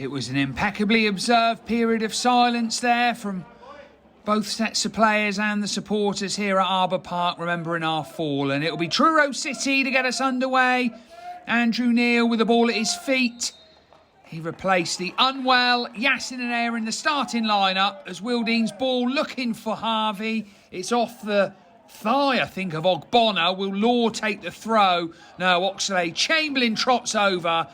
It was an impeccably observed period of silence there from both sets of players and the supporters here at Arbour Park, remembering our fall. And it'll be Truro City to get us underway. Andrew Neil with the ball at his feet. He replaced the unwell Yasin and Ayer in the starting lineup as Wildean's ball looking for Harvey. It's off the thigh, I think, of Ogbonna. Will Law take the throw? No, Oxlade-Chamberlain trots over.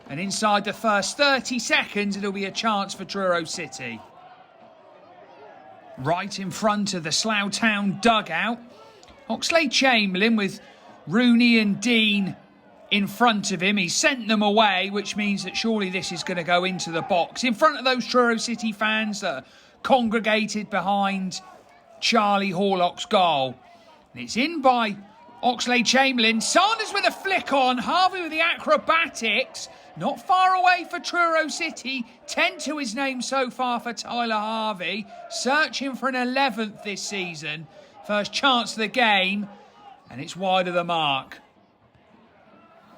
And inside the first 30 seconds, it'll be a chance for Truro City. Right in front of the Slough Town dugout. Oxlade-Chamberlain with Rooney and Dean in front of him. He sent them away, which means that surely this is going to go into the box. In front of those Truro City fans that are congregated behind Charlie Horlock's goal. And it's in by Oxlade-Chamberlain. Sanders with a flick on. Harvey with the acrobatics. Not far away for Truro City. 10 to his name so far for Tyler Harvey. Searching for an 11th this season. First chance of the game. And it's wide of the mark.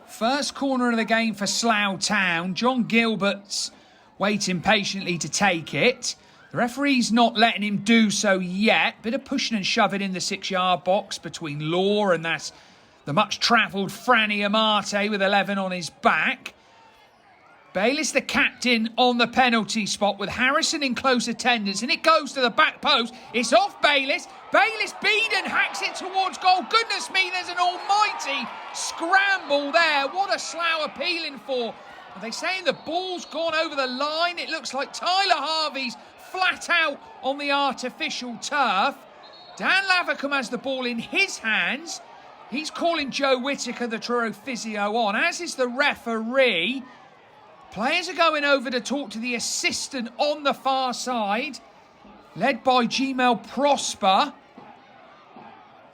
First corner of the game for Slough Town. John Gilbert's waiting patiently to take it. The referee's not letting him do so yet. Bit of pushing and shoving in the 6-yard box between Law and that's the much-travelled Franny Amate with 11 on his back. Bayliss, the captain, on the penalty spot with Harrison in close attendance. And it goes to the back post. It's off Bayliss. Bayliss, Beeden hacks it towards goal. Goodness me, there's an almighty scramble there. What a Slough appealing for. Are they saying the ball's gone over the line? It looks like Tyler Harvey's flat out on the artificial turf. Dan Lavercombe has the ball in his hands. He's calling Joe Whittaker, the Truro physio, on, as is the referee. Players are going over to talk to the assistant on the far side, led by Gmail Prosper.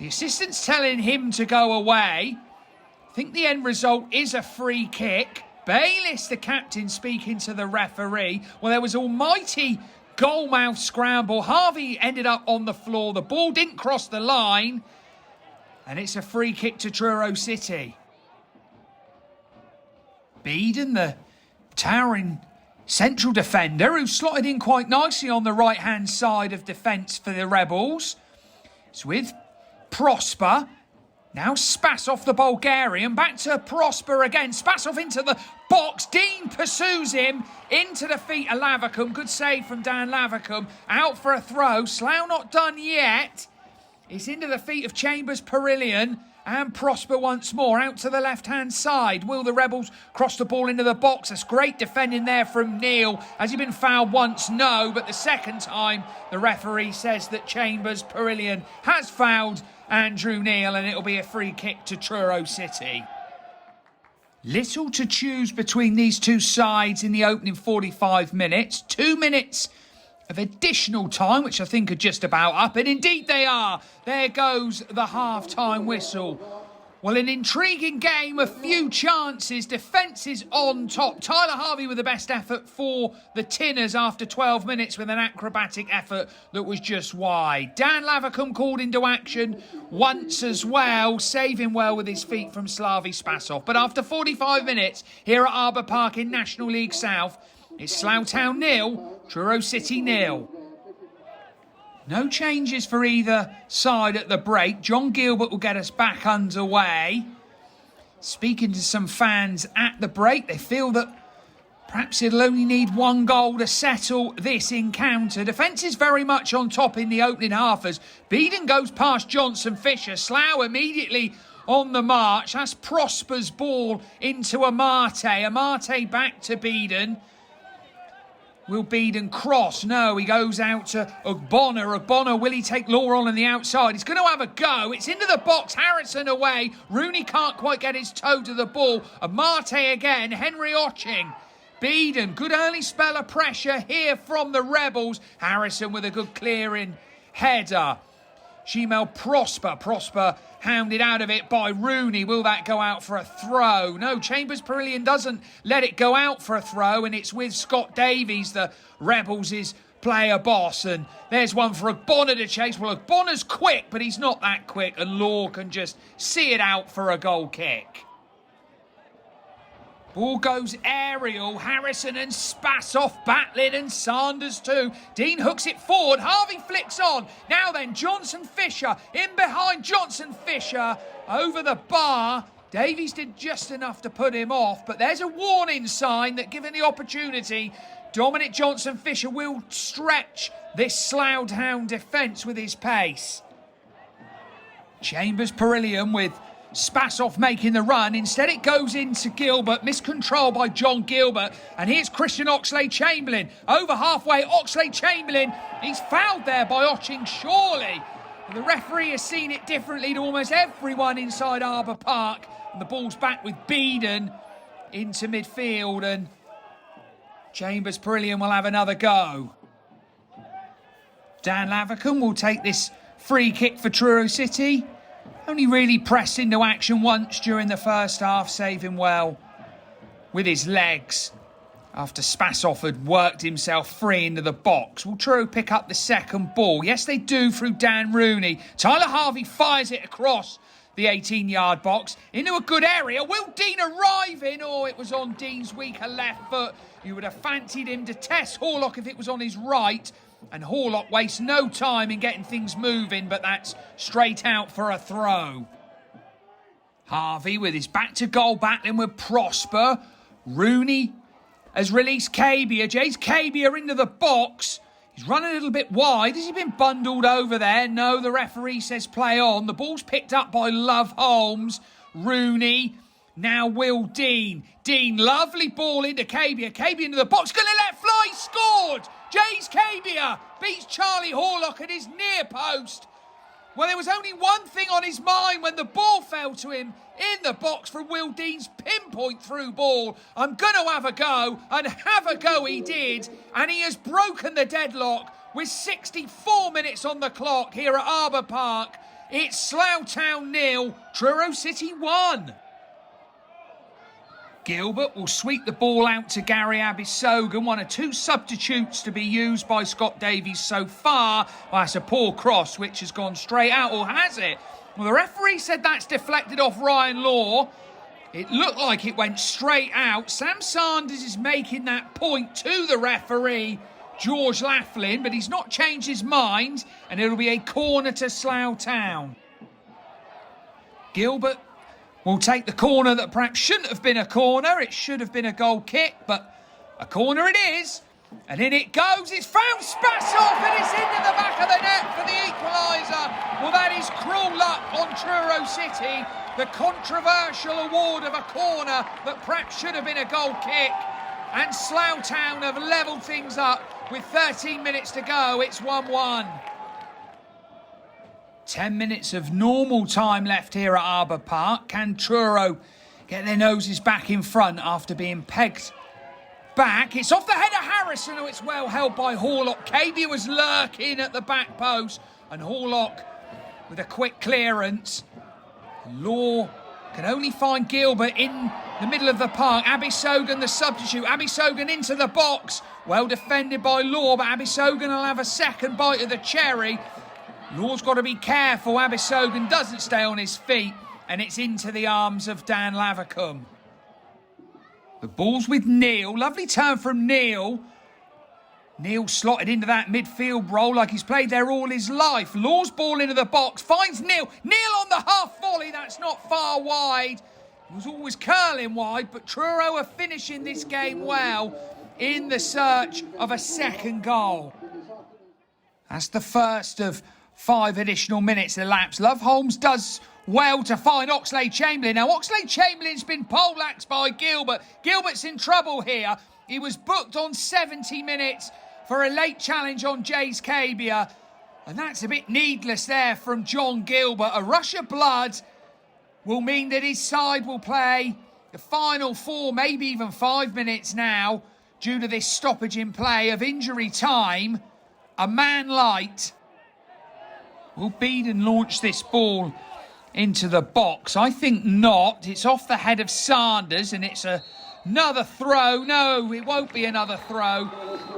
The assistant's telling him to go away. I think the end result is a free kick. Bayliss, the captain, speaking to the referee. Well, there was almighty goalmouth scramble. Harvey ended up on the floor. The ball didn't cross the line. And it's a free kick to Truro City. Beeden, the towering central defender, who slotted in quite nicely on the right-hand side of defence for the Rebels. It's with Prosper. Now Spasov, the Bulgarian, back to Prosper again. Spasov into the box. Dean pursues him into the feet of Lavercombe. Good save from Dan Lavercombe. Out for a throw. Slough not done yet. It's into the feet of Chambers-Perillion. And Prosper once more, out to the left-hand side. Will the Rebels cross the ball into the box? That's great defending there from Neil. Has he been fouled once? No, but the second time, the referee says that Chambers-Perillion has fouled Andrew Neil, and it'll be a free kick to Truro City. Little to choose between these two sides in the opening 45 minutes. 2 minutes of additional time, which I think are just about up, and indeed they are. There goes the half-time whistle. Well, an intriguing game, a few chances, defence is on top. Tyler Harvey with the best effort for the Tinners after 12 minutes with an acrobatic effort that was just wide. Dan Lavercombe called into action once as well, saving well with his feet from Slavi Spasov. But after 45 minutes here at Arbour Park in National League South, it's Slough Town 0, Truro City 0. No changes for either side at the break. John Gilbert will get us back underway. Speaking to some fans at the break, they feel that perhaps it'll only need one goal to settle this encounter. Defence is very much on top in the opening half as Beeden goes past Johnson Fisher. Slough immediately on the march. That's Prosper's ball into Amate. Amate back to Beeden. Will Beeden cross? No, he goes out to Ogbonna. Ogbonna, will he take Law on the outside? He's going to have a go. It's into the box. Harrison away. Rooney can't quite get his toe to the ball. Amate again. Henry Otching. Beeden, good early spell of pressure here from the Rebels. Harrison with a good clearing header. Gmail Prosper hounded out of it by Rooney. Will that go out for a throw? No, Chambers-Perillion doesn't let it go out for a throw, and it's with Scott Davies, the Rebels' player boss. And there's one for Ogbonna to chase. Well, Ogbonna's quick, but he's not that quick, and Law can just see it out for a goal kick. Ball goes aerial. Harrison and Spassoff battling, and Sanders too. Dean hooks it forward. Harvey flicks on. Now then, Johnson Fisher in behind. Johnson Fisher over the bar. Davies did just enough to put him off, but there's a warning sign that given the opportunity, Dominic Johnson Fisher will stretch this Slough Town defence with his pace. Chambers Perillion with Spassoff making the run. Instead it goes into Gilbert, miscontrol by John Gilbert, and here's Christian Oxlade-Chamberlain over halfway. Oxlade-Chamberlain, he's fouled there by Oching surely. The referee has seen it differently to almost everyone inside Arbour Park, and the ball's back with Beeden into midfield, and Chambers Perillion will have another go. Dan Lavercombe will take this free kick for Truro City. Only really pressed into action once during the first half, saving well with his legs after Spassoff had worked himself free into the box. Will Truro pick up the second ball? Yes, they do, through Dan Rooney. Tyler Harvey fires it across the 18-yard box into a good area. Will Dean arrive in? Oh, it was on Dean's weaker left foot. You would have fancied him to test Horlock if it was on his right. And Horlock wastes no time in getting things moving, but that's straight out for a throw. Harvey with his back to goal battling with Prosper. Rooney has released Cabia. Jace Cabia into the box. He's run a little bit wide. Has he been bundled over there? No, the referee says play on. The ball's picked up by Love Holmes. Rooney. Now Will Dean. Dean, lovely ball into Cabia. Cabia into the box. Going to let fly. Scored. Jace Cabia beats Charlie Horlock at his near post. Well, there was only one thing on his mind when the ball fell to him in the box from Will Dean's pinpoint through ball. I'm going to have a go, and have a go he did. And he has broken the deadlock with 64 minutes on the clock here at Arbour Park. It's Slough Town 0, Truro City 1. Gilbert will sweep the ball out to Gary Abisogan, one of two substitutes to be used by Scott Davies so far. Well, that's a poor cross which has gone straight out, or has it? Well, the referee said that's deflected off Ryan Law. It looked like it went straight out. Sam Sanders is making that point to the referee, George Laughlin, but he's not changed his mind, and it'll be a corner to Slough Town. Gilbert will take the corner that perhaps shouldn't have been a corner. It should have been a goal kick, but a corner it is. And in it goes. It's found Spassoff, and it's into the back of the net for the equaliser. Well, that is cruel luck on Truro City. The controversial award of a corner that perhaps should have been a goal kick. And Slough Town have levelled things up with 13 minutes to go. It's 1-1. 10 minutes of normal time left here at Arbour Park. Can Truro get their noses back in front after being pegged back? It's off the head of Harrison. Oh, it's well held by Horlock. Cabia was lurking at the back post, and Horlock with a quick clearance. Law can only find Gilbert in the middle of the park. Abisogan, the substitute. Abisogan into the box. Well defended by Law, but Abisogan will have a second bite of the cherry. Law's got to be careful. Abisogan doesn't stay on his feet, and it's into the arms of Dan Lavercombe. The ball's with Neil. Lovely turn from Neil. Neil slotted into that midfield role like he's played there all his life. Law's ball into the box, finds Neil. Neil on the half volley. That's not far wide. It was always curling wide, but Truro are finishing this game well in the search of a second goal. That's the first of 5 additional minutes elapsed. Love Holmes does well to find Oxlade-Chamberlain. Now, Oxlade-Chamberlain's been poleaxed by Gilbert. Gilbert's in trouble here. He was booked on 70 minutes for a late challenge on Jace Cabia. And that's a bit needless there from John Gilbert. A rush of blood will mean that his side will play the final 4, maybe even 5 minutes now, due to this stoppage in play of injury time. A man light. Will Beeden launch this ball into the box? I think not. It's off the head of Sanders, and it's another throw. No, it won't be another throw.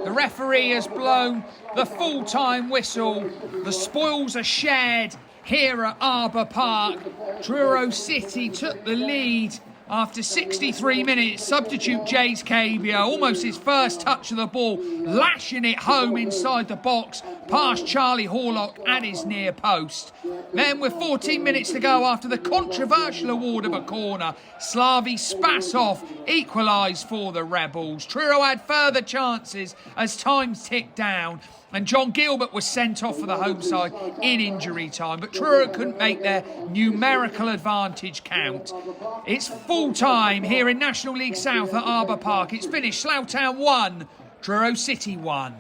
The referee has blown the full-time whistle. The spoils are shared here at Arbour Park. Truro City took the lead After 63 minutes, substitute Jays Cabia, almost his first touch of the ball, lashing it home inside the box, past Charlie Horlock at his near post. Then with 14 minutes to go after the controversial award of a corner, Slavi Spasov equalised for the Rebels. Truro had further chances as time ticked down, and John Gilbert was sent off for the home side in injury time, but Truro couldn't make their numerical advantage count. It's full time here in National League South at Arbour Park. It's finished Slough Town 1, Truro City 1.